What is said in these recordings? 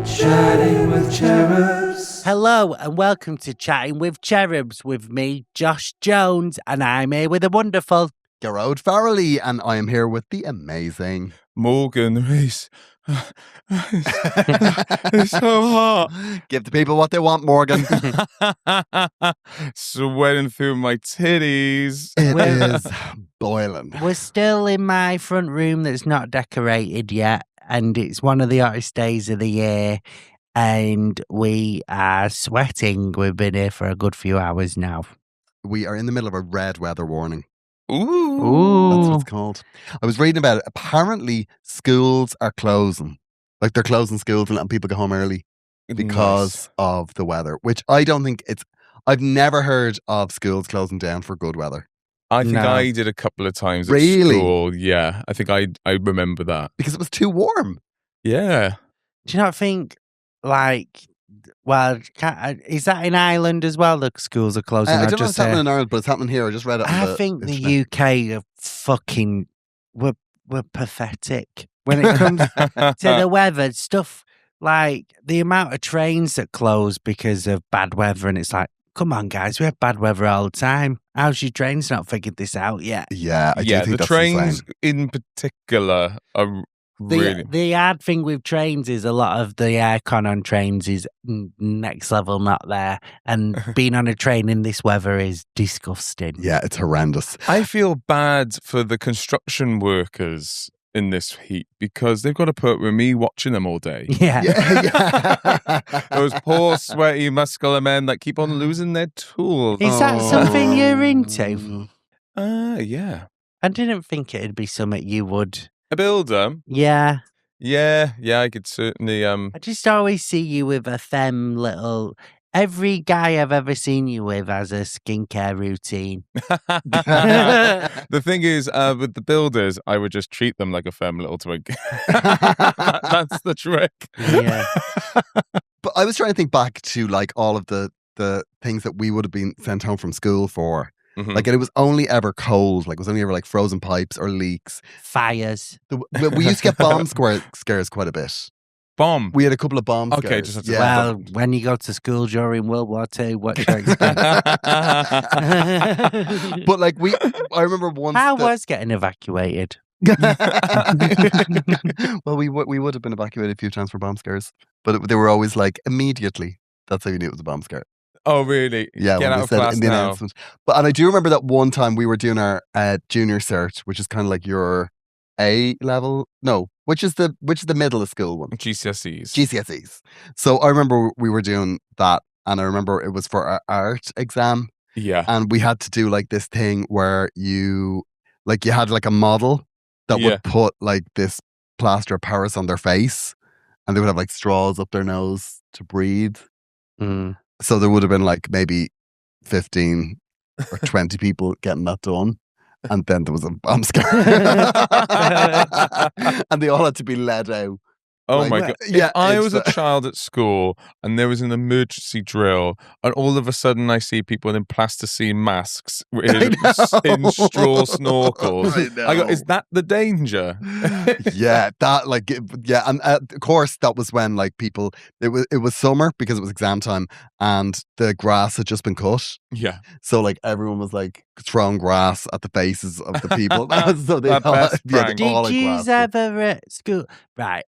Chatting with Cherubs. Hello and welcome to Chatting with Cherubs with me, Josh Jones, and I'm here with a wonderful Gearoid Farrelly, and I am here with the amazing Morgan Rees. It's so hot. Give the people what they want, Morgan. Sweating through my titties. It is boiling. We're still in my front room that's not decorated yet, and it's one of the hottest days of the year, and we are sweating. We've been here for a good few hours now. We are in the middle of a red weather warning. Ooh. That's what it's called. I was reading about it. Apparently, schools are closing. Like, they're closing schools and letting people go home early because of the weather, which I don't think it's... I've never heard of schools closing down for good weather. I think No. I did a couple of times Really? at school. Yeah, I think I remember that. Because it was too warm. Yeah. Do you not think, like, well, is that in Ireland as well? The schools are closing. I or don't know if just it's happening here? in Ireland, but it's happening here. I just read it on I the think the internet. UK are fucking we're pathetic when it comes to the weather stuff. Like the amount of trains that close because of bad weather, and it's like, come on, guys, we have bad weather all the time. How's your trains not figured this out yet? Yeah, I do think the that's trains insane. in particular are really... The hard thing with trains is a lot of the aircon on trains is next level, not there. And being on a train in this weather is disgusting. Yeah, it's horrendous. I feel bad for the construction workers in this heat because they've got to put up with me watching them all day. Yeah. Yeah. Those poor, sweaty, muscular men that keep on losing their tools. Is that something you're into? Yeah. I didn't think it'd be something you would. A builder? Yeah. Yeah, I could certainly... I just always see you with a femme little... Every guy I've ever seen you with has a skincare routine. The thing is, with the builders, I would just treat them like a femme little twig. That's the trick. Yeah. But I was trying to think back to like all of the things that we would have been sent home from school for. Mhm. Like, and it was only ever cold. Like, it was only ever like frozen pipes or leaks. Fires. We used to get bomb scares quite a bit. Bomb. We had a couple of bomb scares. Okay, just have to Well, when you go to school during World War II, what do you expect? But like I remember once. How was getting evacuated? Well, we would have been evacuated a few times for bomb scares, but they were always like immediately. That's how you knew it was a bomb scare. Oh, really? Yeah, Get when out they of said it class in the now. announcement. And I do remember that one time we were doing our junior cert, which is kind of like your A level. No, which is the middle of school one. GCSEs. GCSEs. So I remember we were doing that, and I remember it was for our art exam, Yeah. and we had to do like this thing where you had like a model that Yeah. would put like this plaster of Paris on their face, and they would have like straws up their nose to breathe. Mm. So there would have been like maybe 15 or 20 people getting that done. And then there was a bomb scare. And they all had to be led out. Oh Like, my God. yeah, If I it's was a child at school and there was an emergency drill and all of a sudden I see people in plasticine masks in straw snorkels. I know. go, is that the danger? Yeah, that like, yeah. And of course, that was when like people, it was summer because it was exam time and the grass had just been cut. Yeah. So like everyone was like throwing grass at the faces of the people. So they That all, best yeah, prank. they all Did had you grass. ever at school? Right.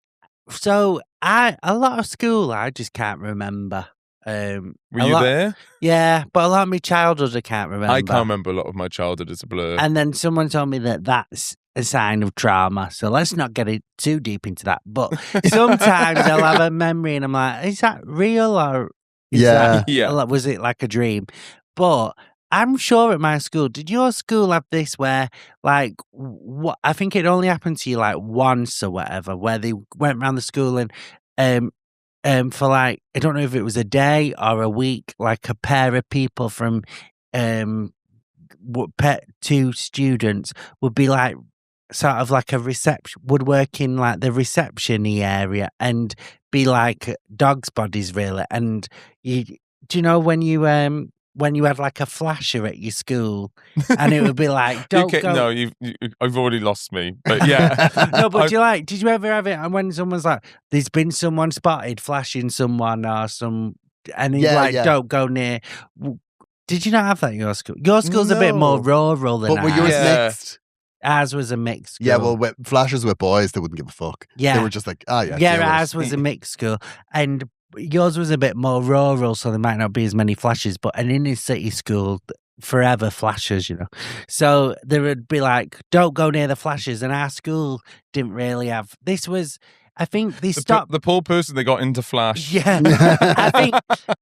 So a lot of school I just can't remember. Were a you lot- there? Yeah, but a lot of my childhood I can't remember. I can't remember a lot of my childhood as a blur. And then someone told me that that's a sign of trauma. So let's not get it too deep into that. But sometimes I'll have a memory and I'm like, is that real or is Yeah. Yeah. was it like a dream? But I'm sure at my school, did your school have this where, like, what I think it only happened to you like once or whatever, where they went around the school and for like, I don't know if it was a day or a week, like a pair of people from two students would be like sort of like a reception, would work in like the reception-y area and be like dogs' bodies really. And do you know when you when you had like a flasher at your school, and it would be like, "Don't go." No, I've already lost me. But yeah, No, but did you ever have it? And when someone's like, "There's been someone spotted flashing someone or some," and he's like, "Don't go near." Did you not have that in your school? Your school's a bit more rural than But were yours mixed? Ours was a mixed school. Yeah, well, flashers with boys, they wouldn't give a fuck. Yeah. They were just like, oh, yeah. Yeah, ours was a mixed school. And yours was a bit more rural, so there might not be as many flashes, but an inner city school, forever flashes, you know. So there would be like, don't go near the flashes. And our school didn't really have, this was, I think they stopped. The poor person they got into flash. Yeah. I think,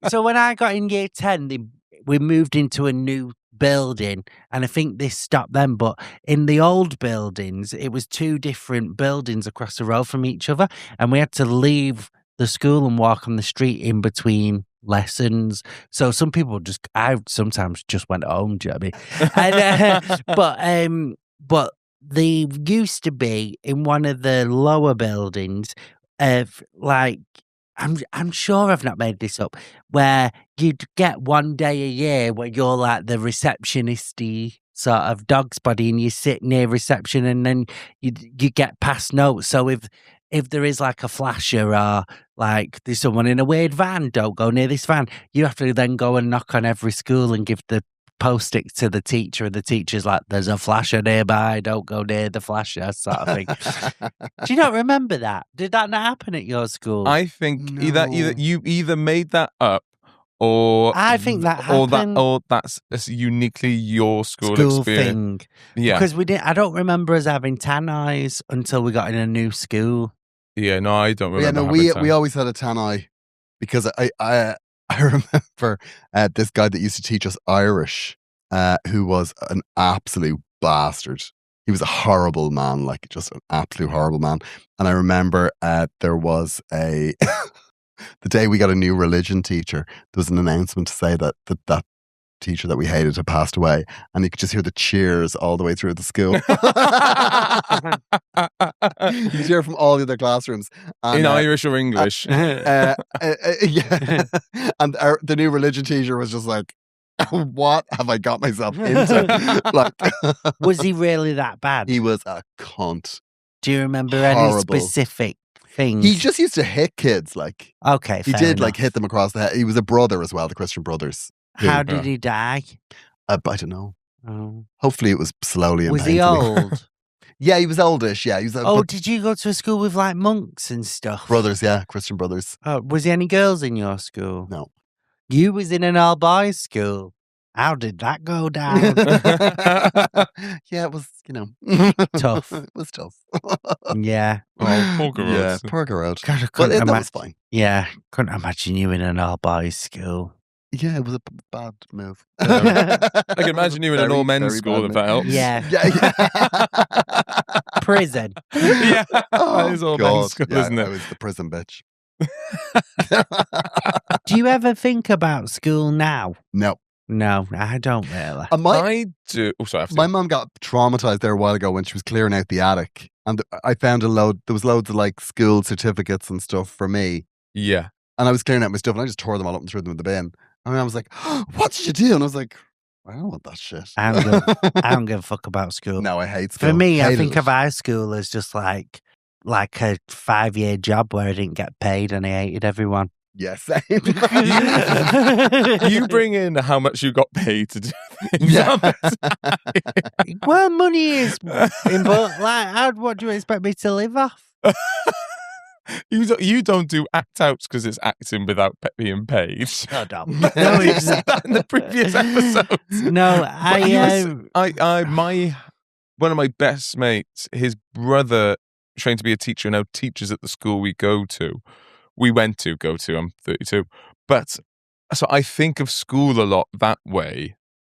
so when I got in year 10, we moved into a new building, and I think this stopped them, but in the old buildings it was two different buildings across the road from each other, and we had to leave the school and walk on the street in between lessons. So some people I sometimes just went home, do you know what I mean? But they used to be in one of the lower buildings of like, I'm sure I've not made this up, where you'd get one day a year where you're like the receptionist-y sort of dog's body, and you sit near reception, and then you get past notes. So if there is like a flasher, or like there's someone in a weird van, don't go near this van, you have to then go and knock on every school and give the post-it to the teacher, and the teacher's like, there's a flasher nearby, don't go near the flasher, sort of thing. Do you not remember that? Did that not happen at your school? I think either you made that up, or I think that happened, or that's uniquely your school experience. Thing. Yeah, because I don't remember us having tan eyes until we got in a new school. Yeah, no, I don't remember. Yeah, no, we always had a tan eye, because I remember this guy that used to teach us Irish, who was an absolute bastard. He was a horrible man, like just an absolute horrible man. And I remember there was the day we got a new religion teacher, there was an announcement to say that teacher that we hated had passed away, and you could just hear the cheers all the way through the school. You could hear from all the other classrooms. And, in Irish or English. Yeah. And the new religion teacher was just like, what have I got myself into? Like, was he really that bad? He was a cunt. Do you remember any specific things? He just used to hit kids. Like, okay, he did like hit them across the head. He was a brother as well, the Christian Brothers. How did he die? I don't know. Oh. Hopefully it was slowly and was painfully. He old? Yeah, he was oldish. Yeah, he was. Did you go to a school with like monks and stuff? Brothers, yeah, Christian Brothers. Oh, was there any girls in your school? No. You was in an all boys school. How did that go down? Yeah, it was, tough. It was tough. Yeah. Oh, poor Gearoid. Yeah, poor Gearoid. But that was fine. Yeah, couldn't imagine you in an all boys school. Yeah, it was a bad move. I can imagine you in an all men's school, if that helps. Yeah. Prison. Yeah, that is all men's school, isn't it? That was the prison bitch. Do you ever think about school now? No, I don't really. I do. Oh, sorry. My mum got traumatized there a while ago when she was clearing out the attic, and I found there was loads of like school certificates and stuff for me. Yeah. And I was clearing out my stuff, and I just tore them all up and threw them in the bin. And I was like, what did you do? And I was like, I don't want that shit. I don't give a fuck about school. No, I hate school. For me, I think of high school as just like a 5-year job where I didn't get paid and I hated everyone. Yes, same. You bring in how much you got paid to do things. Yeah. Well, money is important. Like, what do you expect me to live off? You don't do act outs because it's acting without being paid. Shut up. No, you said that in the previous episodes. No, one of my best mates, his brother trained to be a teacher, now teaches at the school we go to. I'm 32. But so I think of school a lot that way.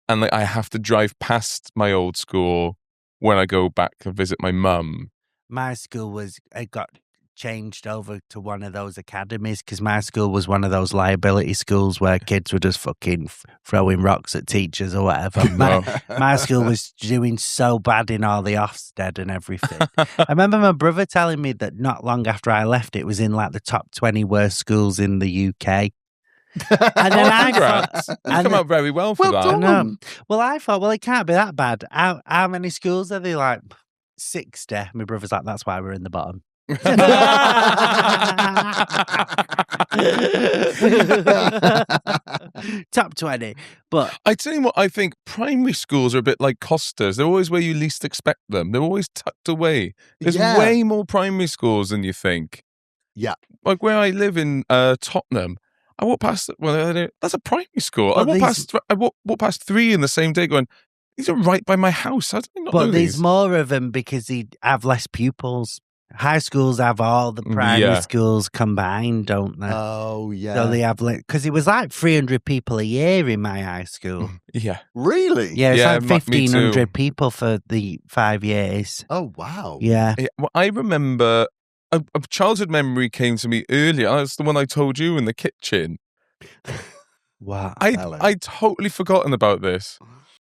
And like I have to drive past my old school when I go back to visit my mum. My school it got changed over to one of those academies because my school was one of those liability schools where kids were just fucking throwing rocks at teachers or whatever. My school was doing so bad in all the Ofsted and everything. I remember my brother telling me that not long after I left, it was in like the top 20 worst schools in the UK. And then I Congrats. thought, You come out very well for Well that. I know. Well, I thought, well, it can't be that bad. How many schools are they? Like 60. My brother's like, that's why we're in the bottom. Top 20. But I tell you what, I think primary schools are a bit like Costas. They're always where you least expect them. They're always tucked away. There's Yeah. way more primary schools than you think. Yeah. Like where I live in Tottenham, I walk past, that's a primary school. But I walk past 3 in the same day going, these are right by my house. How did I not know But there's these? more of them because they have less pupils. High schools have all the primary schools combined, don't they? Oh, yeah. So they have, because it was like 300 people a year in my high school. Yeah. Really? Yeah, it's like me too. 1,500 people for the 5 years. Oh, wow. Yeah. Well, I remember a childhood memory came to me earlier. That's the one I told you in the kitchen. Wow. I'd totally forgotten about this.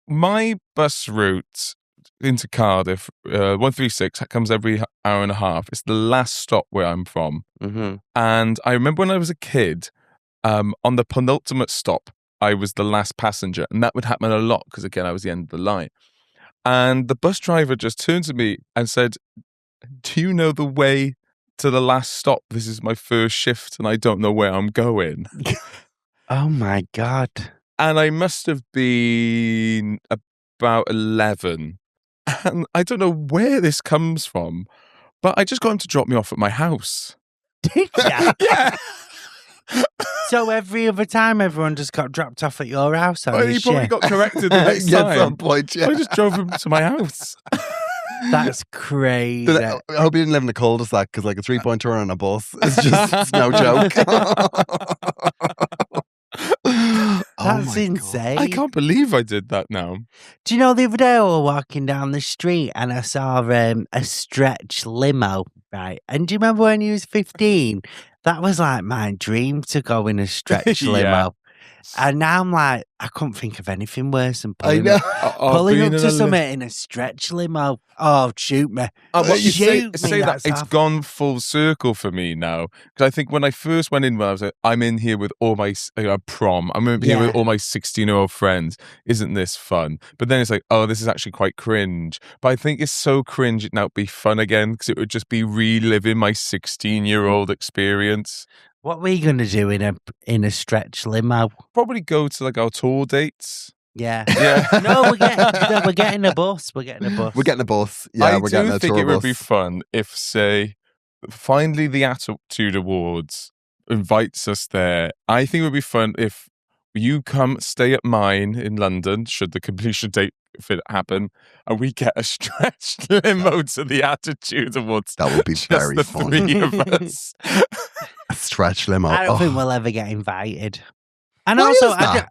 My bus route into Cardiff, 136, comes every hour and a half. It's the last stop where I'm from. Mm-hmm. And I remember when I was a kid, on the penultimate stop, I was the last passenger. And that would happen a lot because, again, I was the end of the line. And the bus driver just turned to me and said, do you know the way to the last stop? This is my first shift and I don't know where I'm going. Oh, my God. And I must have been about 11. And I don't know where this comes from, but I just got him to drop me off at my house. Did ya? Yeah. So every other time, everyone just got dropped off at your house on Well, your he probably shift? got corrected the next Yeah, time. at some point, yeah. I just drove him to my house. That's crazy. I hope you didn't live in a cul-de-sac because like a 3-point turn on a bus is just it's no joke. That's my insane. I can't believe I did that now. Do you know the other day I was walking down the street and I saw a stretch limo, right? And do you remember when you was 15? That was like my dream to go in a stretch Yeah. limo. And now I'm like, I couldn't think of anything worse than I pulling know. pulling being up in to a something in a stretch limo. Oh, shoot me. But you say Shoot me, that that's it's off. gone full circle for me now. Because I think when I first went in, I was like, I'm in here with all my prom. I'm in here Yeah. with all my 16-year-old friends. Isn't this fun? But then it's like, oh, this is actually quite cringe. But I think it's so cringe it now would be fun again because it would just be reliving my 16-year-old experience. What were you gonna do in a stretch limo? Probably go to like our tour dates. Yeah. Yeah. No, we're getting a bus. We're getting a bus. We're getting a bus. Yeah, I we're getting do a think tour it would bus. be fun if, say, finally the Attitude Awards invites us there. I think it would be fun if you come stay at mine in London, should the completion date happen, and we get a stretched limo to the Attitude Awards. That would be Just very the fun. 3 of us. A stretch limo. I don't Oh, think we'll ever get invited. And Why also, is that?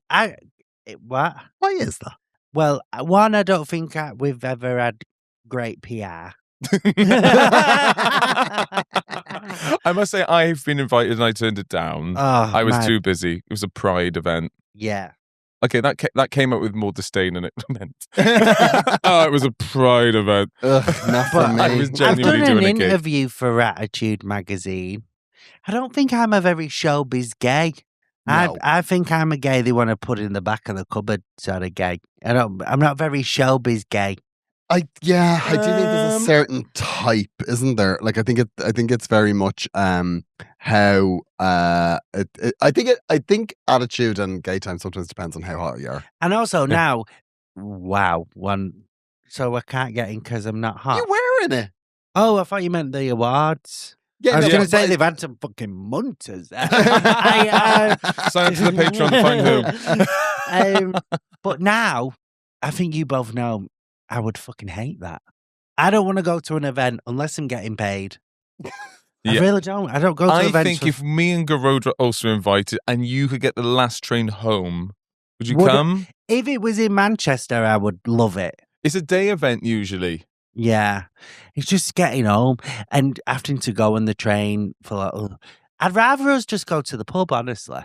what? why is that? Well, one, I don't think we've ever had great PR. I must say, I've been invited and I turned it down. Oh, I was man. too busy. It was a pride event. Yeah. Okay, that came out with more disdain than it meant. Oh, it was a pride event. Ugh, not for But me. I was I've genuinely done an doing a gig. interview for Attitude magazine. I don't think I'm a very showbiz gay. No. I think I'm a gay they want to put in the back of the cupboard sort of gay. I'm not very showbiz gay. I do think there's a certain type, isn't there? Like I think it's very much how I think attitude and gay time sometimes depends on how hot you are. And also now, wow, so I can't get in because I'm not hot. You're wearing it. Oh, I thought you meant the awards. Yeah, I was no, going to but- say they've had some fucking munters. Sign up to the Patreon to find who. But now, I think you both know I would fucking hate that. I don't want to go to an event unless I'm getting paid. I Yeah. really don't. I don't go to I events. think for- if me and Gearoid were also invited and you could get the last train home, would you Would it- come? if it was in Manchester, I would love it. It's a day event usually. Yeah. It's just getting home and having to go on the train for like, ugh. I'd rather us just go to the pub, honestly.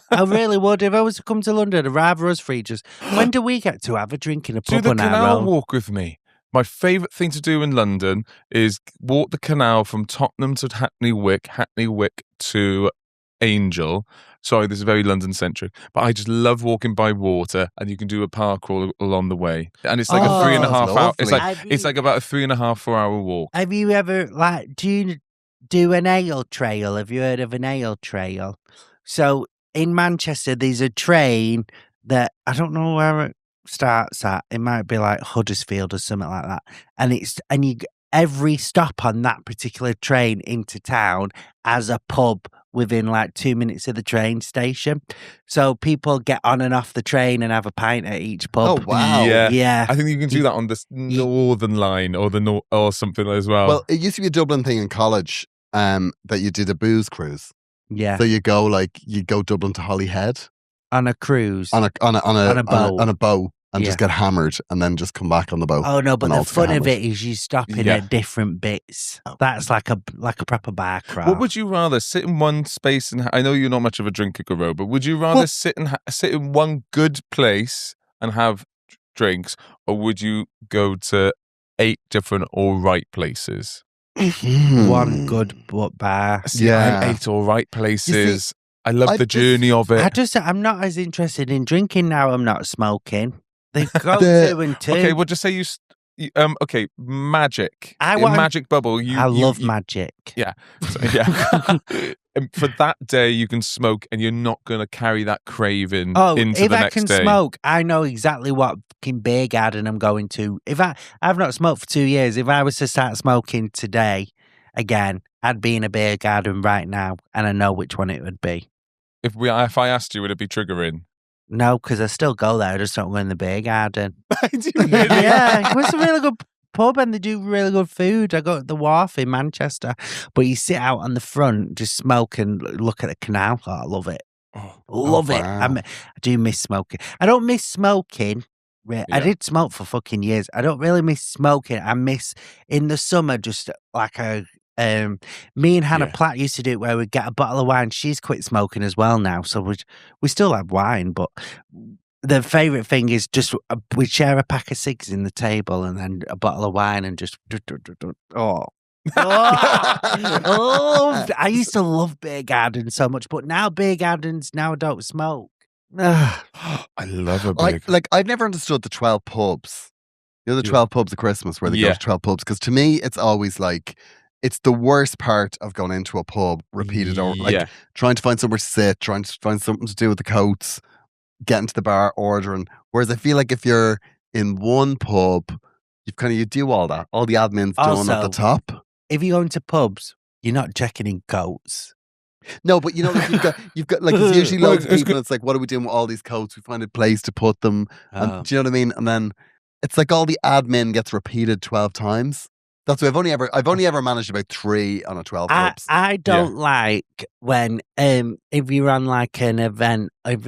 I really would. If I was to come to London, I'd rather us free. Just when do we get to have a drink in a Do pub the on our canal own? walk with me. My favourite thing to do in London is walk the canal from Tottenham to Hackney Wick to angel. Sorry, this is very London centric, but I just love walking by water, and you can do a park crawl along the way, and it's like a 3.5 hour. It's like about a 3.5 4 hour walk. Have you ever do you do an ale trail? Have you heard of an ale trail? So in Manchester, there's a train that I don't know where it starts at. It might be like Huddersfield or something like that, and you every stop on that particular train into town has a pub within like 2 minutes of the train station. So people get on and off the train and have a pint at each pub. Oh, wow. Yeah. I think you can do that on the Northern Line or something as well. Well, it used to be a Dublin thing in college that you did a booze cruise. Yeah. So you go Dublin to Holyhead On a cruise. on a boat. on a boat and just get hammered and then just come back on the boat. Oh no, but and the all to fun get of hammered. it is you stopping at different bits. That's like a proper bar crawl. What would you rather, sit in one space and I know you're not much of a drinker, Gearoid, but would you rather sit in one good place and have drinks, or would you go to 8 different all right places? One good bar. Yeah. 8 all right places. I love I the journey of it. I'm not as interested in drinking now. I'm not smoking. They go 2 and 2. Okay, well, just say okay, magic. Magic bubble. I love magic. Yeah. So, yeah. For that day, you can smoke and you're not going to carry that craving into the next day. If I can smoke, I know exactly what fucking beer garden I'm going to. I've not smoked for 2 years. If I was to start smoking today again, I'd be in a beer garden right now and I know which one it would be. If I asked you, would it be triggering? No, because I still go there. I just don't go in the beer garden. Really? Yeah, it's a really good pub and they do really good food. I go to the Wharf in Manchester, but you sit out on the front, just smoke and look at the canal. Oh, I love it. Love it. Wow. I do miss smoking. I don't miss smoking. I did smoke for fucking years. I don't really miss smoking. I miss in the summer just like me and Hannah Platt used to do it where we'd get a bottle of wine. She's quit smoking as well now, so we still have wine, but the favourite thing is just we'd share a pack of cigs in the table and then a bottle of wine and just I used to love beer gardens so much, but now beer gardens I don't smoke. I love a big. I've never understood the 12 pubs. You know the 12 pubs at Christmas where they go to 12 pubs, because to me it's always like it's the worst part of going into a pub repeated over, like trying to find somewhere to sit, trying to find something to do with the coats, getting to the bar, ordering. Whereas I feel like if you're in one pub, you do all that, all the admin's done at the top. If you go into pubs, you're not checking in coats. No, but you know, like you've got like it's usually loads of people. It's like, what are we doing with all these coats? We find a place to put them. And, do you know what I mean? And then it's like all the admin gets repeated 12 times. That's why I've only ever managed about 3 on a 12 pubs. I don't like when if you're on like an event. I've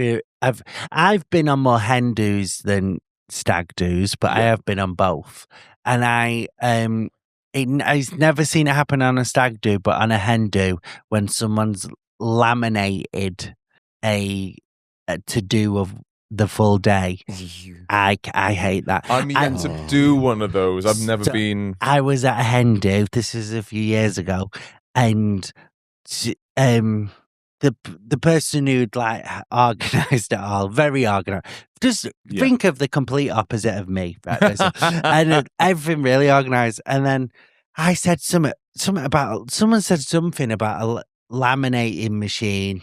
been on more hen do's than stag do's, but I have been on both, and I've never seen it happen on a stag do, but on a hen do when someone's laminated a to do of the full day. I hate that. I'm yet to do one of those. I've never been. I was at a hen do. This is a few years ago, and the person who'd like organised it all, very organised. Just think of the complete opposite of me, right? And everything really organised. And then I said someone said something about a laminating machine.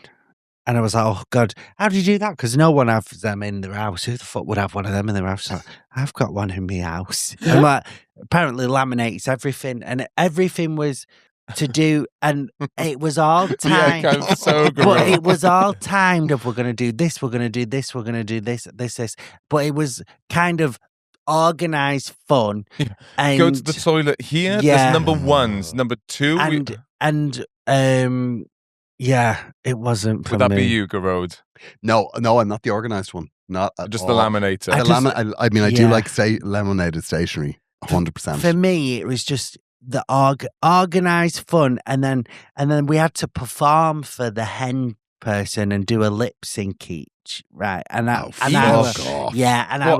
And I was like, oh, God, how do you do that? Because no one has them in their house. Who the fuck would have one of them in their house? So I've got one in my house. And like, apparently laminates everything. And everything was to do, and it was all timed. But it was all timed of we're going to do this, we're going to do this, we're going to do this. But it was kind of organised fun. Yeah. And go to the toilet here. There's number 1s, number 2. Yeah, it wasn't for Would that me. be you, Gearoid? No, I'm not the organised one. Not at just all. the laminator. I do like laminated stationery, 100%. For me, it was just the organised fun, and then we had to perform for the hen person and do a lip sync each, right? And I was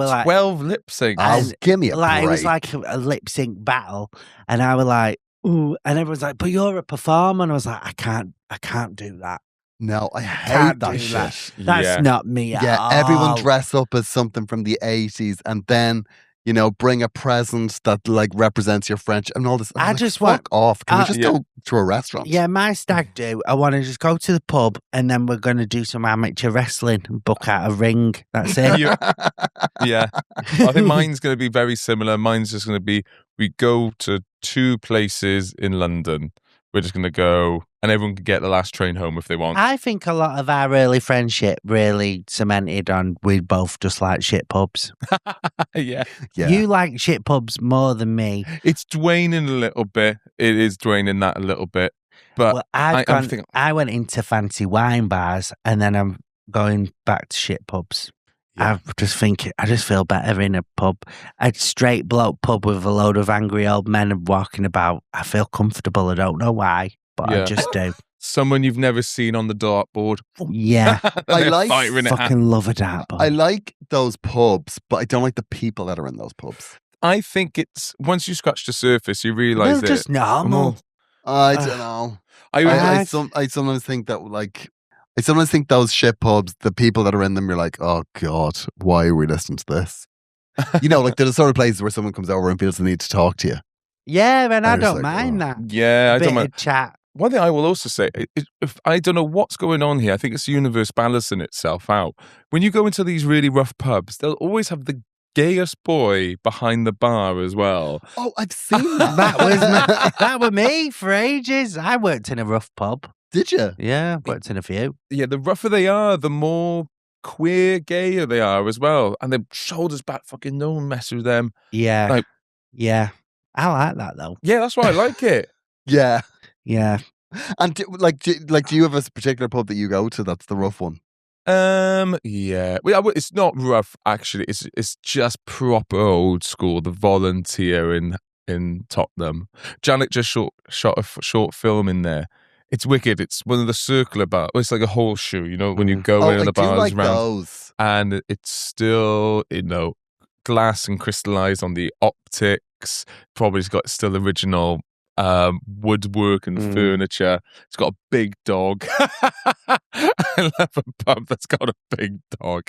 like 12 lip syncs. Give me a break. It was like a lip sync battle, and I was like, ooh, and everyone's like, but you're a performer, and I was like, I can't do that. No, I hate Can't that do shit. that. That's Yeah. not me at all. Everyone dress up as something from the 80s and then, bring a present that like represents your French and all this. And I I'm like, just fuck want- off. Can we just Yeah. go to a restaurant? Yeah, my stag do. I want to just go to the pub and then we're going to do some amateur wrestling and book out a ring. That's it. Yeah. I think mine's going to be very similar. Mine's just going to be, we go to 2 places in London. We're just going to go and everyone can get the last train home if they want. I think a lot of our early friendship really cemented on we both just like shit pubs. Yeah. Yeah. You like shit pubs more than me. It's draining a little bit. It is draining that a little bit. But Well, I'm thinking, I went into fancy wine bars and then I'm going back to shit pubs. Yeah. I just feel better in a pub. A straight bloke pub with a load of angry old men walking about. I feel comfortable. I don't know why, but I Yeah. just do. someone you've never seen on the dartboard. Yeah. I like firing it out. Fucking love a dartboard. I like those pubs, but I don't like the people that are in those pubs. I think it's once you scratch the surface, you realise They're just normal. I don't know. I I sometimes think that I sometimes think those shit pubs, the people that are in them, you're like, oh God, why are we listening to this? Like there's the sort of places where someone comes over and feels the need to talk to you. Yeah, and I I was don't like, mind oh. that. yeah, I Bit don't mind. of chat. One thing I will also say, if I don't know what's going on here, I think it's the universe balancing itself out. When you go into these really rough pubs, they'll always have the gayest boy behind the bar as well. Oh, I've seen that. That was me for ages. I worked in a rough pub. Did you? Yeah, worked in a few. Yeah, the rougher they are, the more queer gayer they are as well. And their shoulders back, fucking no one messes with them. Yeah. Like- yeah. I like that though. Yeah, that's why I like it. Yeah. Yeah. And do you have a particular pub that you go to that's the rough one? Yeah. Well, it's not rough actually. It's just proper old school. The Volunteer in Tottenham. Janet just shot a short film in there. It's wicked. It's one of the circular bars. It's like a horseshoe, when you go in and the I do bars like round. those. And it's still, glass and crystallized on the optics. Probably it's got still original woodwork and furniture. It's got a big dog. I love a pub that's got a big dog.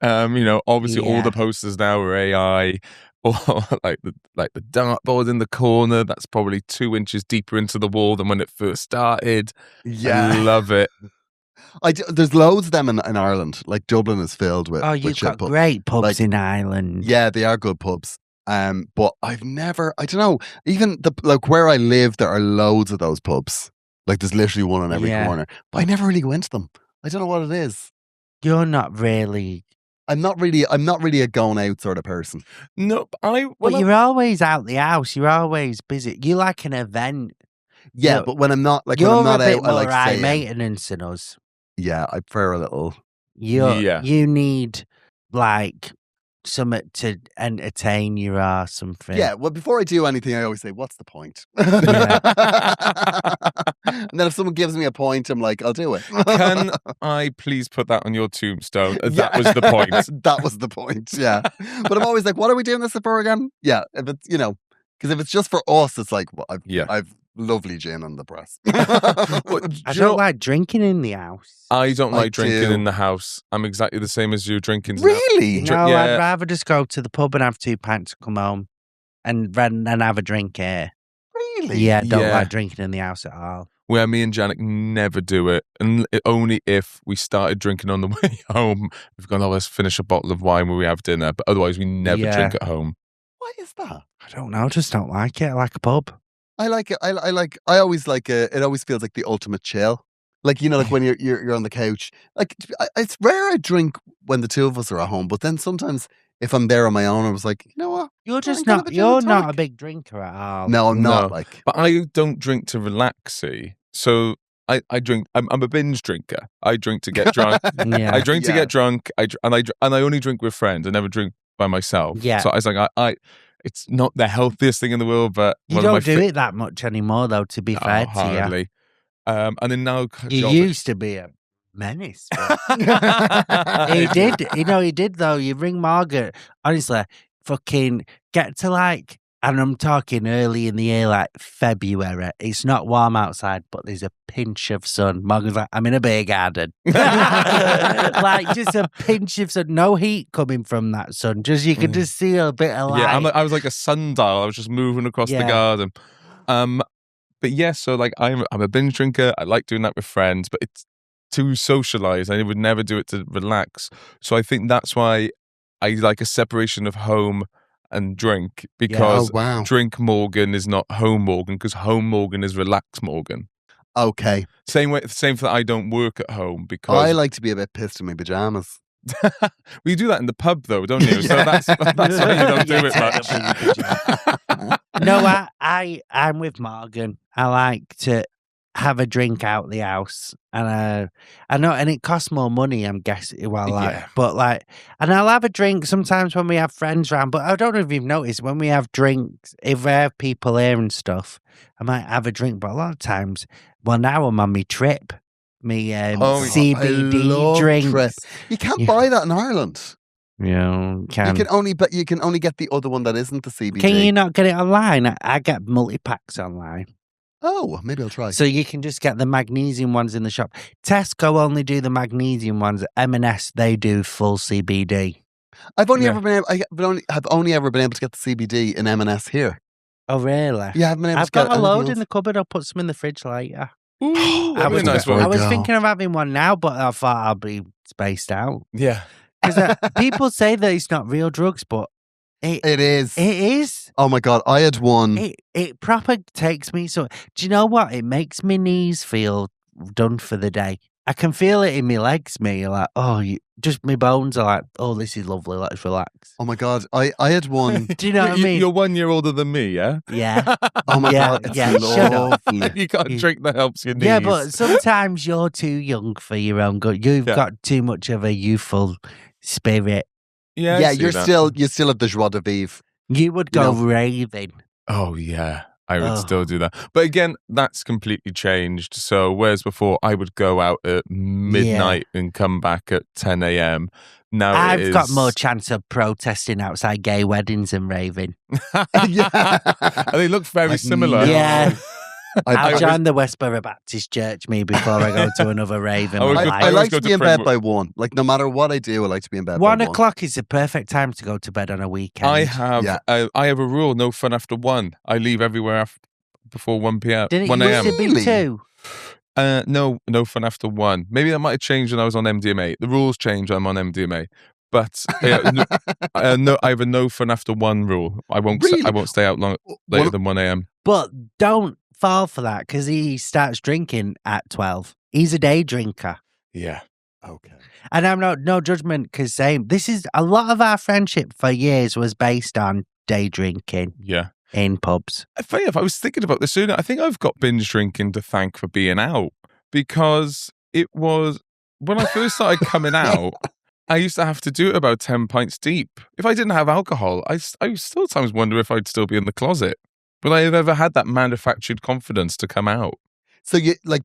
Obviously all the posters now are AI. Or like the dartboard in the corner that's probably 2 inches deeper into the wall than when it first started. Yeah. I love it. There's loads of them in Ireland. Like Dublin is filled with. Oh, with you've shit got pubs. great pubs Like, in Ireland. Yeah, they are good pubs. But I've never. I don't know. Even where I live, there are loads of those pubs. Like there's literally one on every corner. But I never really go into them. I don't know what it is. You're not really. I'm not really a going out sort of person. No, But you're always out the house. You're always busy. You like an event. Yeah, You're- but when I'm not You're when I'm not a bit out, more I like high staying. maintenance than us. Yeah, I prefer a little. You need like something to entertain you or something. Yeah, well, before I do anything, I always say, "What's the point?" And then if someone gives me a point, I'm like, "I'll do it." Can I please put that on your tombstone? That was the point. That was the point. Yeah, but I'm always like, "What are we doing this for again?" Yeah, if it's because if it's just for us, it's like, well, I've lovely gin on the press. I don't like drinking in the house. I don't I like drinking do. in the house. I'm exactly the same as you drinking. Really? No, yeah. I'd rather just go to the pub and have 2 pints and come home and then have a drink here. Really? Yeah, I don't Yeah. like drinking in the house at all. Where me and Janet never do it, and only if we started drinking on the way home. We've gone, let's finish a bottle of wine when we have dinner, but otherwise we never Yeah. drink at home. Why is that? I don't know, I just don't like it. I like a pub. I like it. I always like it. It always feels like the ultimate chill. Like like when you're on the couch. Like it's rare I drink when the two of us are at home, but then sometimes if I'm there on my own, I was like, you know what? You're just gonna have not. a gin You're and not a tonic. big drinker at all. No, I'm not. No. Like, But I don't drink to relax. See, so I drink. I'm a binge drinker. I drink to get drunk. Yeah. I drink to Yeah. get drunk. I only drink with friends. I never drink by myself. Yeah. So I was like, it's not the healthiest thing in the world, but You one of my don't do it that much anymore, though. To be No, fair to you, hardly. And then now you used to be a menace. He did. He did though. You ring Margaret. Honestly, fucking get to like and I'm talking early in the year, like February. It's not warm outside, but there's a pinch of sun. Morgan's like, I'm in a beer garden. Like, just a pinch of sun. No heat coming from that sun. Just you can just see a bit of light. Yeah, I was like a sundial. I was just moving across the garden. But yeah, so like I'm a binge drinker. I like doing that with friends, but it's to socialize. I would never do it to relax. So I think that's why I like a separation of home and drink, because drink Morgan is not home Morgan, because home Morgan is relax Morgan. Okay. Same for I don't work at home because I like to be a bit pissed in my pajamas. Well, you do that in the pub though, don't you? So that's why you don't do it much. No, I'm with Morgan. I like to have a drink out the house, and I know, and it costs more money, I'm guessing. Well, and I'll have a drink sometimes when we have friends around. But I don't know if you've noticed, when we have drinks, if we have people here and stuff, I might have a drink. But a lot of times, well, now I'm on my trip, CBD drinks. Trip. You can't buy that in Ireland. Yeah, you can only get the other one that isn't the CBD. Can you not get it online? I get multi-packs online. Oh, maybe I'll try. So you can just get the magnesium ones in the shop. Tesco only do the magnesium ones. M&S, they do full CBD. I've only ever been able to get the CBD in M&S here. Oh, really? Yeah, I've got a load in the cupboard. I'll put some in the fridge later. Ooh, I was nice one. I was thinking of having one now, but I thought I'll be spaced out. Yeah. Because people say that it's not real drugs, but it is. It is. Oh my God, I had one. It proper takes me so. Do you know what? It makes my knees feel done for the day. I can feel it in my legs. You're like, just my bones are like, oh, this is lovely. Let's relax. Oh my God, I had one. Do you know what I mean? You're 1 year older than me, yeah? Yeah. Oh my God, it's lovely. You got a drink that helps your knees. Yeah, but sometimes you're too young for your own good. You've got too much of a youthful spirit. Yeah, you still have the joie de vivre. You would go raving. Oh yeah, I would still do that. But again, that's completely changed. So whereas before I would go out at midnight and come back at 10 a.m. Now I've got more chance of protesting outside gay weddings and raving. Yeah, they look very similar. Yeah. I'll join the Westboro Baptist Church before I go to another rave in my life. I like to be in bed by 1. Like, no matter what I do, I like to be in bed by 1. 1 o'clock is the perfect time to go to bed on a weekend. I have a rule, no fun after 1. I leave everywhere before 1 p.m. 1 a.m. Used to be 2? No fun after 1. Maybe that might have changed when I was on MDMA. The rules change when I'm on MDMA. But I have a no fun after 1 rule. I won't stay out later than 1 a.m. But don't fall for that, because he starts drinking at 12. He's a day drinker. Yeah. Okay. And I'm no judgment, because this is a lot of our friendship for years was based on day drinking. Yeah. In pubs. Funny enough, I was thinking about this sooner. I think I've got binge drinking to thank for being out, because it was when I first started coming out. I used to have to do it about 10 pints deep. If I didn't have alcohol, I still sometimes wonder if I'd still be in the closet. But I've ever had that manufactured confidence to come out. So you like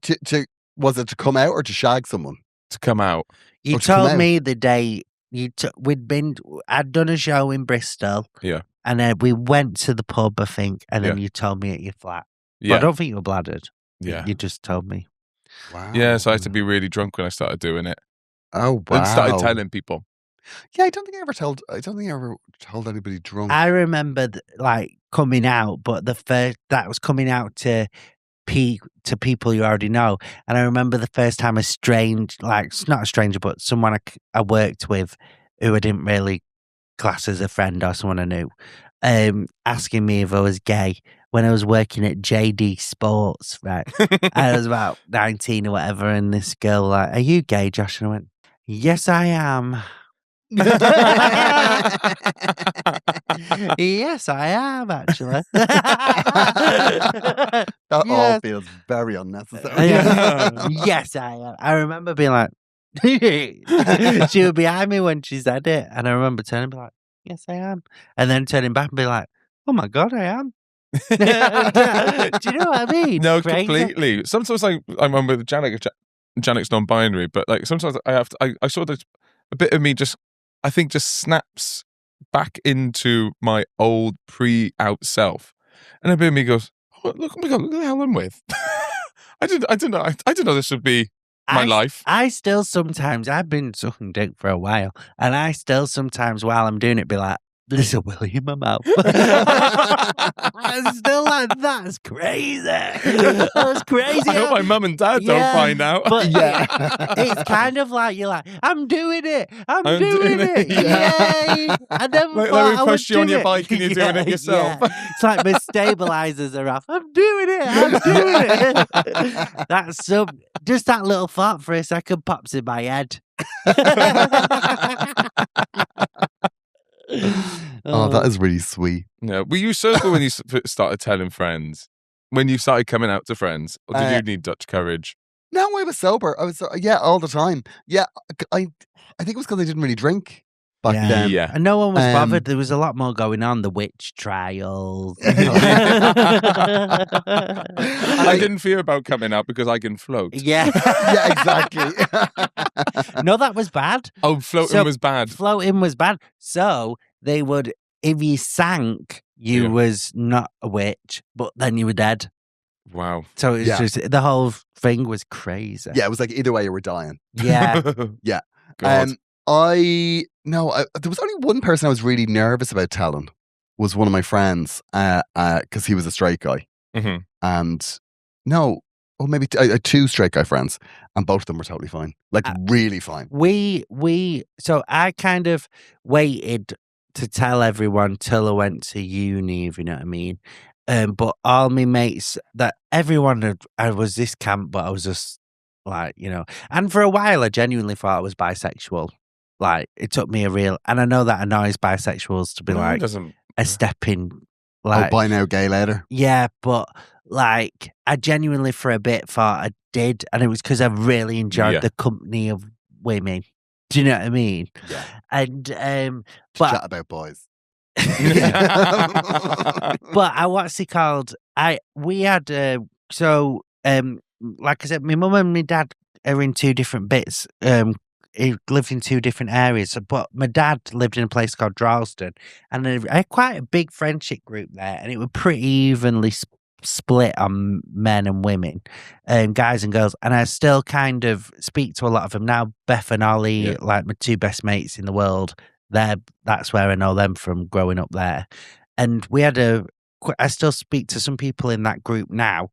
was it to come out or to shag someone? To come out. You told me the day I'd done a show in Bristol. Yeah. And then we went to the pub, I think, and then you told me at your flat. Yeah. But I don't think you were bladdered. Yeah. You just told me. Wow. Yeah, so I had to be really drunk when I started doing it. Oh, wow. And started telling people. Yeah, I don't think I ever told anybody drunk. I remember coming out, but that was coming out to people you already know. And I remember the first time a strange, not a stranger, but someone I worked with who I didn't really class as a friend or someone I knew, asking me if I was gay when I was working at JD Sports, right? I was about 19 or whatever, and this girl are you gay, Josh? And I went, yes, I am. Yes, I am, actually. That all feels very unnecessary. Yes, I am. I remember being like, she was behind me when she said it, and I remember turning and be like, yes, I am. And then turning back and be like, oh my God, I am. Do you know what I mean? No, completely. Sometimes I'm with Janek's non-binary, but sometimes I have to, I saw a bit of me just snaps back into my old pre-out self. And a bit of me goes, oh, look, oh my God, look at the hell I'm with. I didn't know this would be my life. I still sometimes, I've been sucking dick for a while, and I still sometimes while I'm doing it be like, there's a willy in my mouth. I'm still like, that's crazy. That's crazy. I hope my mum and dad don't find out. But it's kind of like, you're like, I'm doing it. I'm doing it. Yeah. Yay. I never like thought we I would pushed you on do your it. bike and you're doing it yourself. Yeah. It's like my stabilizers are off. I'm doing it. I'm doing it. That's just that little thought for a second pops in my head. Oh, that is really sweet. Yeah. Were you sober when you started telling friends? When you started coming out to friends? Or did you need Dutch courage? No, I was sober. I was, all the time. Yeah, I think it was because I didn't really drink back then. Yeah. And no one was bothered. There was a lot more going on. The witch trials. I didn't fear about coming out because I can float. Yeah. Yeah, exactly. No, that was bad. Oh, floating was bad. Floating was bad. So they would, if you sank, you was not a witch, but then you were dead. Wow. So it's just, the whole thing was crazy. Yeah, it was like either way you were dying. Yeah. Yeah. God. There was only one person I was really nervous about telling, was one of my friends, because he was a straight guy. Mm-hmm. And maybe I had two straight guy friends, and both of them were totally fine, like really fine. So I kind of waited to tell everyone till I went to uni, if you know what I mean. But all my mates, I was this camp, but I was just like, and for a while I genuinely thought I was bisexual. Like, it took me and I know that annoys bisexuals to be like a stepping, like, buy now, gay later. Yeah, but like, I genuinely for a bit thought I did, and it was because I really enjoyed the company of women. Do you know what I mean? Yeah. And but chat about boys. But what's it called? We had like I said, my mum and my dad are in two different bits. He lived in two different areas, but my dad lived in a place called Droylsden, and I had quite a big friendship group there, and it was pretty evenly split on men and women, guys and girls. And I still kind of speak to a lot of them now. Beth and Ollie, like my two best mates in the world. That's where I know them from growing up there. And we had I still speak to some people in that group now,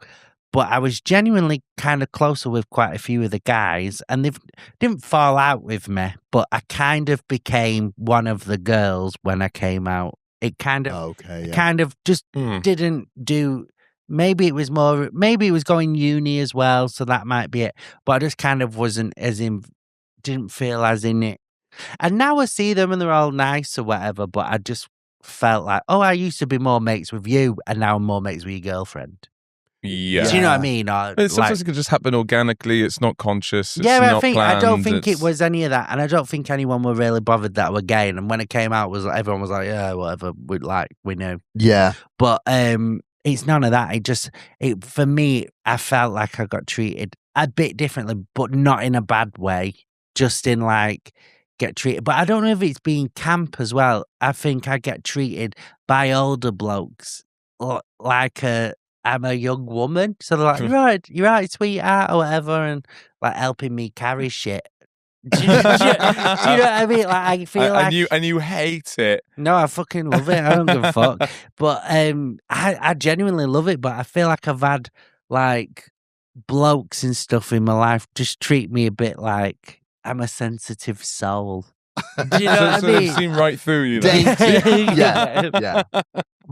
but I was genuinely kind of closer with quite a few of the guys, and they didn't fall out with me, but I kind of became one of the girls when I came out. It kind of, just didn't do. Maybe it was going uni as well, so that might be it. But I just kind of didn't feel as in it. And now I see them and they're all nice or whatever, but I just felt like, I used to be more mates with you, and now I'm more mates with your girlfriend. Yeah. Do you know what I mean? Sometimes it can just happen organically. It's not conscious. It's I not planned. I don't think it was any of that, and I don't think anyone were really bothered that we're gay. And when it came out, everyone was like, yeah, whatever. We know. Yeah. But it's none of that. For me, I felt like I got treated a bit differently, but not in a bad way. Just in like get treated. But I don't know if it's being camp as well. I think I get treated by older blokes like I'm a young woman, so they're like, you're right, sweetheart, or whatever, and like helping me carry shit. Do you know what I mean? Like, I feel and you hate it. No, I fucking love it. I don't give a fuck. But I genuinely love it. But I feel like I've had like blokes and stuff in my life just treat me a bit like I'm a sensitive soul. Do you know what I mean? They've seen right through you. Dainty. Yeah.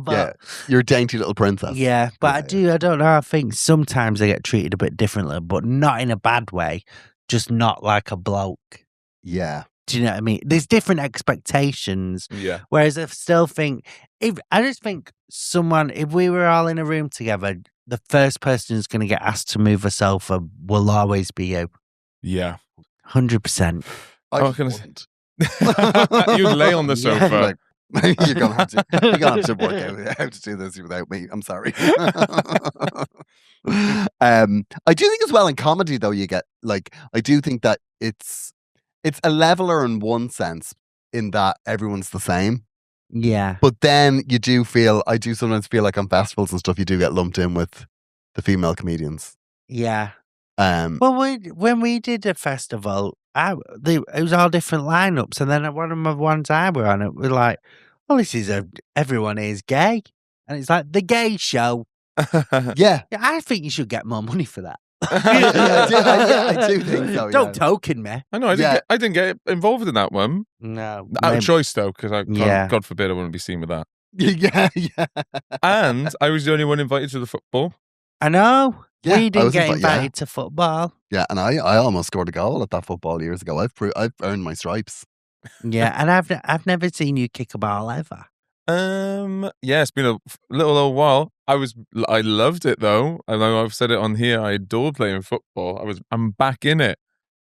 But, you're a dainty little princess. Yeah, but I don't know. I think sometimes I get treated a bit differently, but not in a bad way. Just not like a bloke. Yeah. Do you know what I mean? There's different expectations. Yeah. Whereas I still think, if we were all in a room together, the first person who's going to get asked to move a sofa will always be you. Yeah. 100%. I wouldn't. You'd lay on the sofa. You're gonna have to work out how to do this without me. I'm sorry. I do think as well in comedy though, you get like, I do think that it's a leveler in one sense, in that everyone's the same. Yeah. But then I do sometimes feel like on festivals and stuff, you do get lumped in with the female comedians. Yeah. Um, Well, when we did a festival, it was all different lineups, and then one of the ones I were on, it was like, "Oh, everyone is gay," and it's like the gay show. yeah. Yeah, I think you should get more money for that. I do think so. Don't token me. I know. I didn't get involved in that one. No, Out of choice though, because Yeah. God forbid I wouldn't be seen with that. Yeah. And I was the only one invited to the football. I know. Yeah, We I didn't was get invited, yeah. invited to football. Yeah, and I almost scored a goal at that football years ago. I've earned my stripes. Yeah, and I've never seen you kick a ball ever. Yeah, it's been a little old while. I loved it though. I know I've said it on here. I adored playing football. I'm back in it.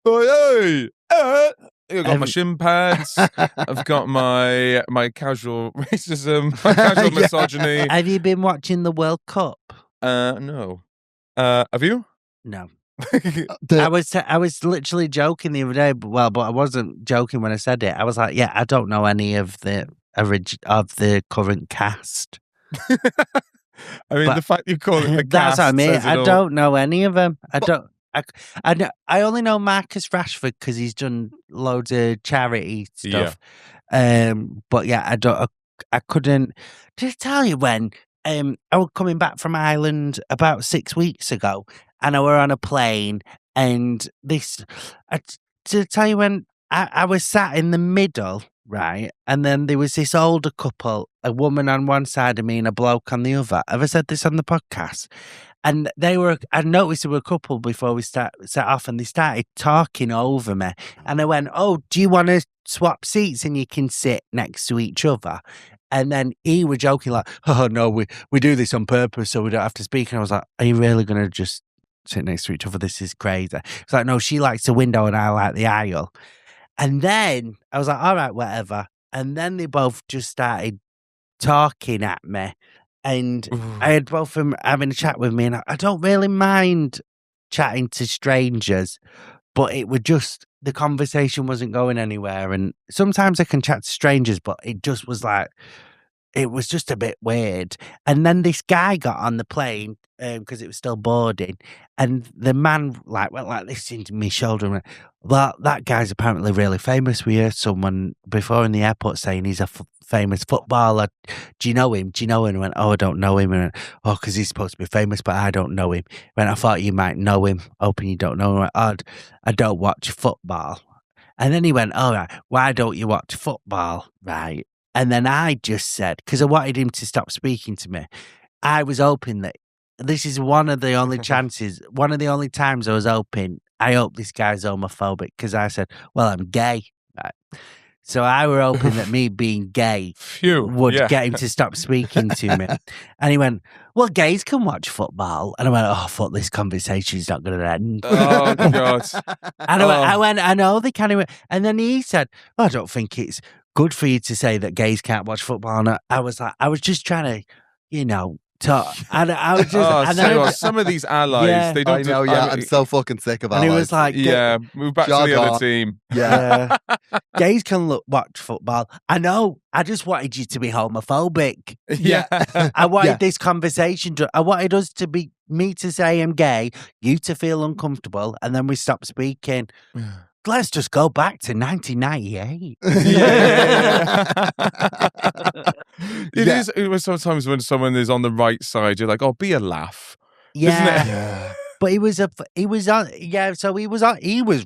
Hey, I've got my shin pads. I've got my casual racism, my casual misogyny. Have you been watching the World Cup? No. Have you? No. I was literally joking the other day, but I wasn't joking when I said it. I was like, yeah, I don't know any of the current cast. I mean, the fact you call it the that's cast what I mean. says it I all. don't know any of them. I only know Marcus Rashford because he's done loads of charity stuff. But yeah, I couldn't. Did I tell you when I was coming back from Ireland about 6 weeks ago, and I were on a plane, and to tell you when I was sat in the middle, right, and then there was this older couple, a woman on one side of me and a bloke on the other. Have I said this on the podcast? And I noticed there were a couple before we set off, and they started talking over me. And I went, "Oh, do you want to swap seats and you can sit next to each other?" And then he was joking like, "Oh no, we do this on purpose so we don't have to speak." And I was like, "Are you really going to just sit next to each other? This is crazy." It's like, "No, she likes the window and I like the aisle." And then I was like, "All right, whatever." And then they both just started talking at me. And I had both of them having a chat with me, and I don't really mind chatting to strangers, but it would just, the conversation wasn't going anywhere. And sometimes I can chat to strangers, but it just was like, it was just a bit weird. And then this guy got on the plane because it was still boarding, and the man went like this into my shoulder and went, "Well, that guy's apparently really famous." We heard someone before in the airport saying he's a famous footballer. "Do you know him? Do you know him?" And I went, "Oh, I don't know him." And I went, "Oh, because he's supposed to be famous, but I don't know him." When I thought you might know him, hoping you don't know him. I went, "Oh, I don't watch football." And then he went, "All right, why don't you watch football?" Right. And then I just said, because I wanted him to stop speaking to me, I was hoping that this is one of the only chances, one of the only times I was hoping, I hope this guy's homophobic, because I said, "Well, I'm gay." Right. So I were hoping that me being gay would get him to stop speaking to me. And he went, "Well, gays can watch football." And I went, "Oh, fuck, this conversation's not going to end." Oh, God. And I went, "I know they can." And then he said, "Oh, I don't think it's good for you to say that gays can't watch football." And I was like, I was just trying to, talk. And I was just, some of these allies, they don't. I know, I'm so fucking sick of allies. And he was like, move back to the other team. Yeah. Gays can watch football. I know. I just wanted you to be homophobic. Yeah. I wanted this conversation. I wanted us to be, me to say I'm gay, you to feel uncomfortable, and then we stop speaking. Let's just go back to 1998. It was sometimes when someone is on the right side, you're like, "Oh, be a laugh." Yeah. Isn't it? Yeah. But he was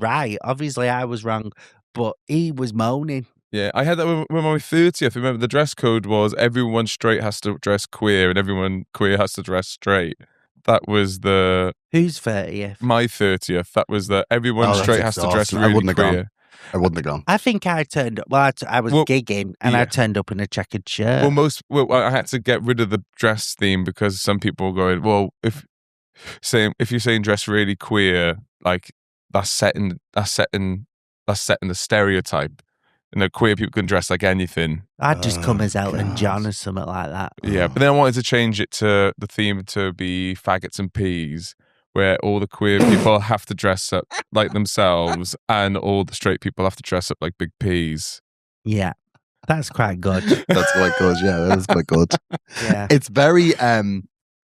right. Obviously, I was wrong, but he was moaning. Yeah, I had that when my 30th. Remember, the dress code was everyone straight has to dress queer and everyone queer has to dress straight. That was Who's 30th? my 30th. That was everyone straight has to dress really queer. I wouldn't have gone. I think I turned up. Well, I was gigging and I turned up in a checkered shirt. Well, I had to get rid of the dress theme because some people were going, "Well, if you're saying dress really queer, like that's setting the stereotype. Queer people can dress like anything." I'd just come as Elton John or something like that. Yeah, but then I wanted to change it to the theme to be faggots and peas, where all the queer people have to dress up like themselves and all the straight people have to dress up like big peas. Yeah. That's quite good. That's quite good. Yeah, that is quite good. Yeah. It's very,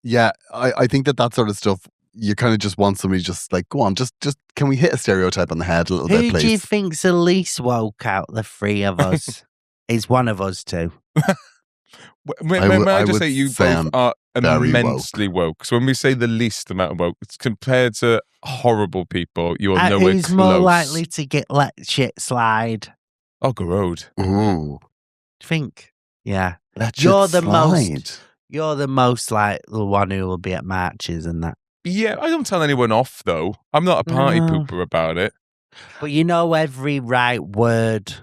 yeah, I think that sort of stuff, you kind of just want somebody just like, go on, just can we hit a stereotype on the head a little bit, Who please? do you think's the least woke out the three of us? It's one of us two. May I just say you both are immensely woke. So when we say the least amount of woke, it's compared to horrible people, you're nowhere Who's close. more likely to let shit slide? Oh, Gearoid. Ooh. Think. Yeah. You're You're the most like the one who will be at marches and that. Yeah, I don't tell anyone off though. I'm not a party No. pooper about it. But you know every right word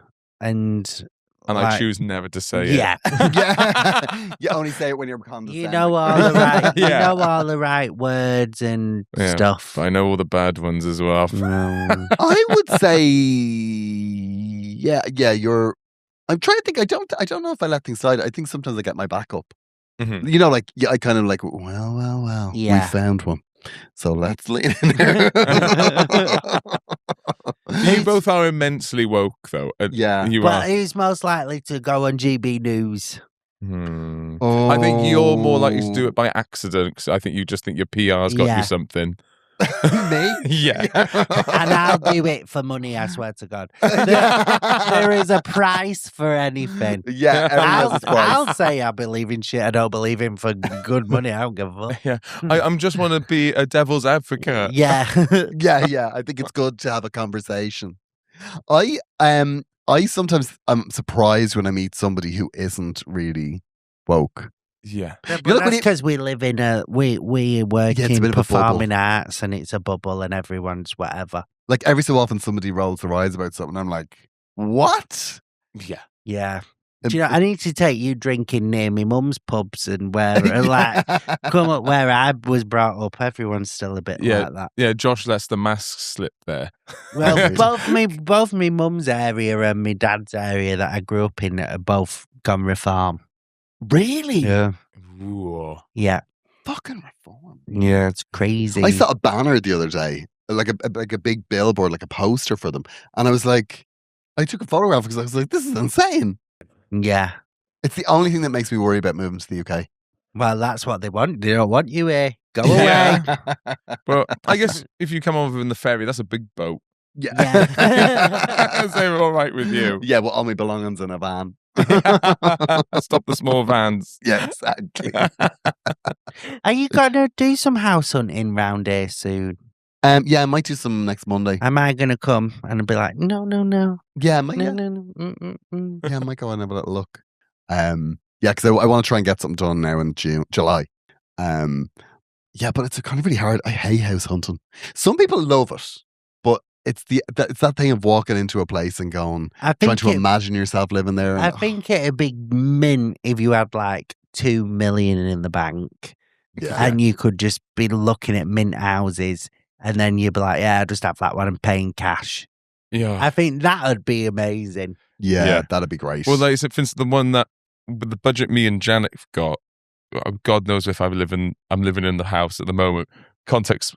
and I choose never to say it. Yeah. Yeah. You only say it when you're condescending. You know all the right you know all the right words and stuff. But I know all the bad ones as well. No. I would say yeah, you're I'm trying to think. I don't know if I let things slide. I think sometimes I get my back up. Mm-hmm. You know, like I kind of like, well, Yeah. we found one. So let's lean in there. You both are immensely woke, though. Yeah. You But are. who's most likely to go on GB News? I think you're more likely to do it by accident because I think you just think your PR's got you something. Me? Yeah. And I'll do it for money, I swear to God. There is a price for anything. Yeah, I'll say I believe in shit I don't believe in for good money. I don't give a fuck. Yeah. I'm just want to be a devil's advocate. Yeah. yeah. I think it's good to have a conversation. I sometimes I'm surprised when I meet somebody who isn't really woke. Yeah. But that's because we live in we work in performing arts and it's a bubble and everyone's whatever. Like every so often somebody rolls their eyes about something. I'm like, what? Yeah. Yeah. Do you know, I need to take you drinking near my mum's pubs and where, like, come up where I was brought up. Everyone's still a bit like that. Yeah, Josh lets the mask slip there. Well, both me mum's area and my dad's area that I grew up in are both gone reform. Really? Yeah. Ooh. Yeah. Fucking reform. Yeah, it's crazy. I saw a banner the other day, like a big billboard, like a poster for them, and I was like, I took a photograph because I was like, this is insane. Yeah. It's the only thing that makes me worry about moving to the UK. Well, that's what they want. They don't want you here. Go away. But I guess if you come over in the ferry, that's a big boat. Yeah. So we're all right with you. Yeah, well, all my belongings in a van. Stop the small vans. Yeah, exactly. Are you going to do some house hunting round here soon? Yeah, I might do some next Monday. Am I going to come and be like, no. Yeah, I might. Yeah, I might go and have a little look. Yeah, because I want to try and get something done now in July. Yeah, but it's kind of really hard. I hate house hunting. Some people love it, but it's that thing of walking into a place and going, trying to imagine yourself living there. I think it'd be mint if you had like 2 million in the bank, and you could just be looking at mint houses, and then you'd be like, yeah, I'll just have that one and paying cash. Yeah, I think that would be amazing. Yeah, that'd be great. Well, like I said, for instance, the one that with the budget me and Janet have got, God knows if I'm living in the house at the moment. Context,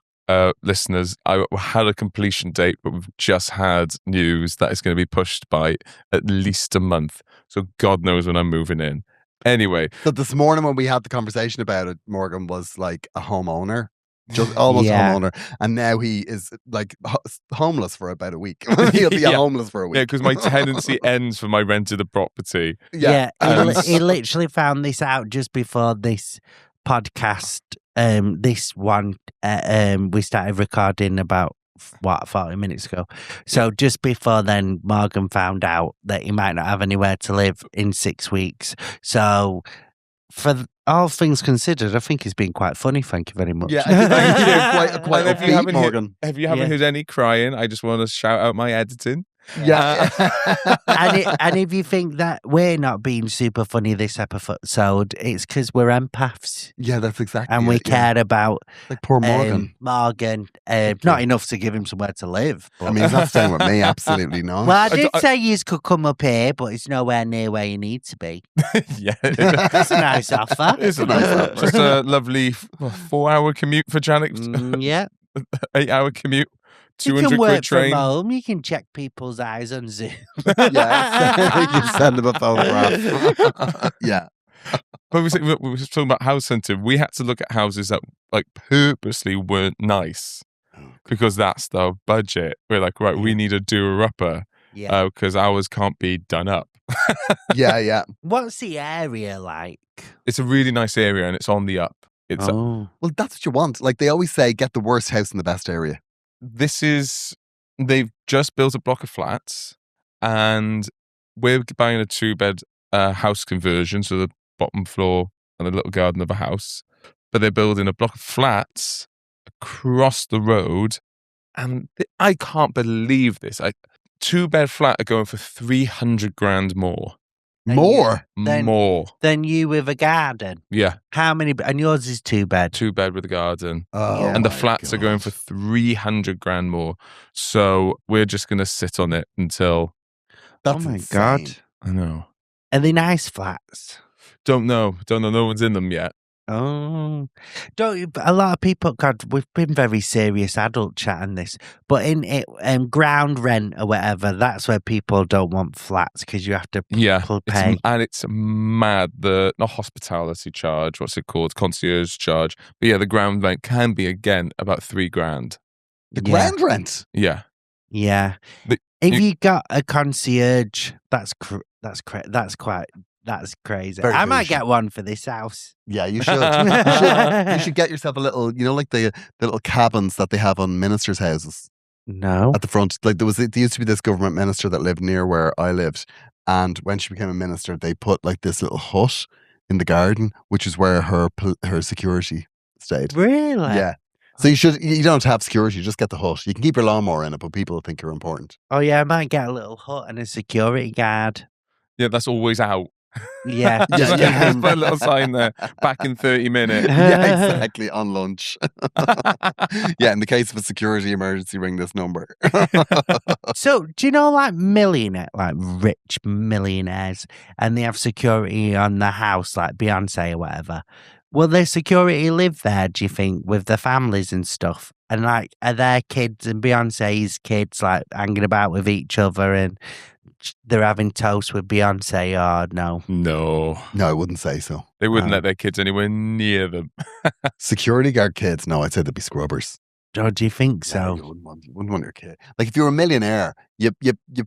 listeners, I had a completion date, but we've just had news that it's going to be pushed by at least a month. So God knows when I'm moving in. Anyway. So this morning when we had the conversation about it, Morgan was like a homeowner. Just almost a homeowner, and now he is like homeless for about a week. He'll be homeless for a week. Yeah, because my tenancy ends for my rented property. Yeah, he literally found this out just before this podcast. This one, we started recording about 40 minutes ago. So just before then, Morgan found out that he might not have anywhere to live in 6 weeks. So for all things considered, I think it's been quite funny. Thank you very much. Yeah, quite if you haven't Morgan. If you haven't heard any crying, I just want to shout out my editing. Yeah. And if you think that we're not being super funny this episode, it's because we're empaths. Yeah, that's exactly and we care about like poor Morgan. Not enough to give him somewhere to live. I mean, he's not staying with me. Absolutely not. Well, I did say you could come up here, but it's nowhere near where you need to be. Yeah. That's a nice offer. It's a nice offer. Just a lovely 4-hour commute for Janet. Yeah. 8-hour commute You 200 can quid work from train. home. You can check people's eyes on Zoom. You send them a photograph. Yeah. But we were talking about house hunting. We had to look at houses that like purposely weren't nice because that's the budget. We're like, right, we need a doer-upper Yeah. because ours can't be done up. Yeah. What's the area like? It's a really nice area and it's on the up. It's Oh. Well, that's what you want. Like they always say, get the worst house in the best area. They've just built a block of flats and we're buying a 2-bed house conversion, so the bottom floor and a little garden of a house. But they're building a block of flats across the road, and I can't believe this. 2-bed flat are going for 300 grand more. More? More. Than you with a garden. Yeah. How many? And yours is 2-bed. 2-bed with a garden. Oh, Yeah. And the my flats are going God. for 300 grand more. So we're just going to sit on it until. That's oh my insane. God. I know. Are they nice flats? Don't know. No one's in them yet. Oh, don't you? A lot of people. God, we've been very serious adult chatting this, but in it, ground rent or whatever, that's where people don't want flats because you have to pay. And it's mad. Not hospitality charge. What's it called? Concierge charge. But yeah, the ground rent can be again about 3 grand. The ground rent. Yeah. Yeah. But If you got a concierge, that's crazy. Very I might bougie. get one for this house. Yeah, you should. You should get yourself a little, like the little cabins that they have on ministers' houses No. at the front. Like there used to be this government minister that lived near where I lived, and when she became a minister, they put like this little hut in the garden, which is where her security stayed. Really? Yeah. So you don't have security, you just get the hut. You can keep your lawnmower in it, but people think you're important. Oh yeah, I might get a little hut and a security guard. Yeah, that's always out. Yeah. Just put a little sign there. Back in 30 minutes. Yeah, exactly. On lunch. Yeah, in the case of a security emergency, ring this number. So, do you know, like rich millionaires, and they have security on the house, like Beyonce or whatever? Will their security live there, do you think, with their families and stuff? And like, are their kids and Beyonce's kids like hanging about with each other and they're having toast with Beyonce or no? No. No, I wouldn't say so. They wouldn't let their kids anywhere near them. Security guard kids, no, I'd say they'd be scrubbers. Oh, do you think No, so? you wouldn't want your kid. Like if you're a millionaire, you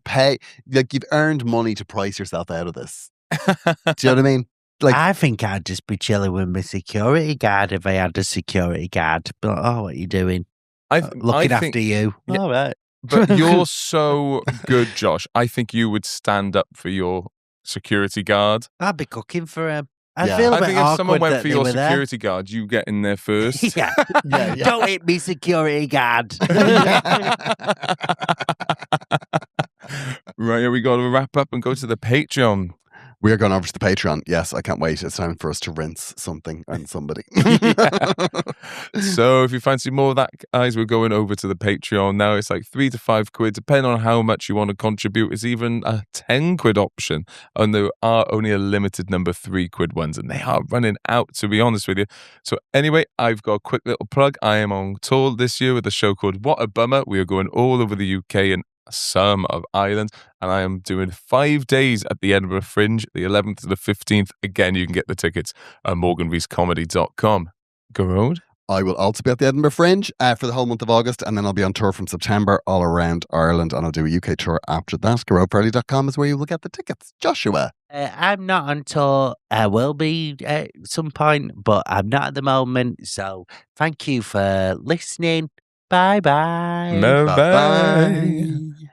pay, like you've earned money to price yourself out of this. Do you know what I mean? Like I think I'd just be chilling with my security guard if I had a security guard. But oh, what are you doing? Looking after you. Yeah. All right. But you're so good, Josh. I think you would stand up for your security guard. I'd be cooking for him. I Yeah. feel a I bit think if someone awkward went that for they your were there. security guard, you get in there first. Yeah. Yeah. Don't hit me, security guard. Right, we got to wrap up and go to the Patreon. We are going over to the Patreon. Yes, I can't wait. It's time for us to rinse something and somebody. So if you fancy more of that, guys, we're going over to the Patreon now. It's like £3 to £5, depending on how much you want to contribute. It's even a £10 option, and there are only a limited number of £3 ones, and they are running out, to be honest with you. So anyway, I've got a quick little plug. I am on tour this year with a show called What a Bummer. We are going all over the UK and some of Ireland, and I am doing 5 days at the Edinburgh Fringe, the 11th to the 15th. Again, you can get the tickets at morganreescomedy.com. Gearoid? I will also be at the Edinburgh Fringe for the whole month of August, and then I'll be on tour from September all around Ireland, and I'll do a UK tour after that. GearoidFarrelly.com is where you will get the tickets. Joshua? I'm not on tour. I will be at some point, but I'm not at the moment. So thank you for listening. Bye-bye. No, Bye-bye.